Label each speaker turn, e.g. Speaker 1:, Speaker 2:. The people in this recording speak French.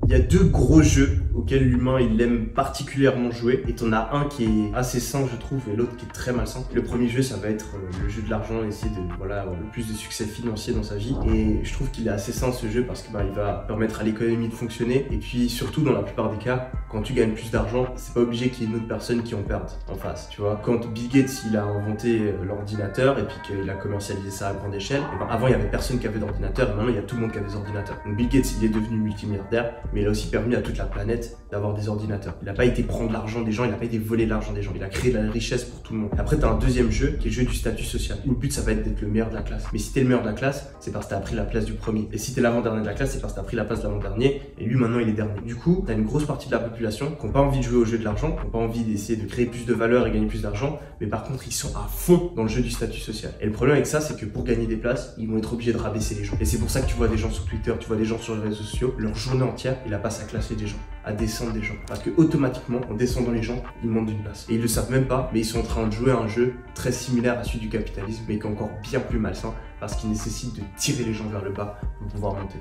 Speaker 1: Il y a deux gros jeux auxquels l'humain il aime particulièrement jouer et t'en as un qui est assez sain je trouve et l'autre qui est très malsain. Le premier jeu ça va être le jeu de l'argent, essayer de avoir le plus de succès financier dans sa vie et je trouve qu'il est assez sain ce jeu parce que il va permettre à l'économie de fonctionner et puis surtout dans la plupart des cas quand tu gagnes plus d'argent c'est pas obligé qu'il y ait une autre personne qui en perde en face, tu vois. Quand Bill Gates il a inventé l'ordinateur et puis qu'il a commercialisé ça à grande échelle, et avant il y avait personne qui avait d'ordinateur et maintenant il y a tout le monde qui a des ordinateurs. Donc Bill Gates il est devenu multimilliardaire mais il a aussi permis à toute la planète d'avoir des ordinateurs. Il n'a pas été prendre l'argent des gens, il n'a pas été voler l'argent des gens, il a créé de la richesse pour tout le monde. Après t'as un deuxième jeu qui est le jeu du statut social. Le but ça va être d'être le meilleur de la classe. Mais si t'es le meilleur de la classe, c'est parce que t'as pris la place du premier. Et si t'es l'avant-dernier de la classe, c'est parce que t'as pris la place de l'avant-dernier et lui maintenant il est dernier. Du coup, t'as une grosse partie de la population qui n'ont pas envie de jouer au jeu de l'argent, qui n'ont pas envie d'essayer de créer plus de valeur et gagner plus d'argent, mais par contre ils sont à fond dans le jeu du statut social. Et le problème avec ça, c'est que pour gagner des places, ils vont être obligés de rabaisser les gens. Et c'est pour ça que tu vois des gens sur Twitter, tu vois des gens sur les réseaux sociaux, leur journée entière, ils la passent à classer des gens, à descendre des gens. Parce que automatiquement, en descendant les gens, ils montent d'une place. Et ils le savent même pas, mais ils sont en train de jouer à un jeu très similaire à celui du capitalisme, mais qui est encore bien plus malsain, parce qu'il nécessite de tirer les gens vers le bas pour pouvoir monter.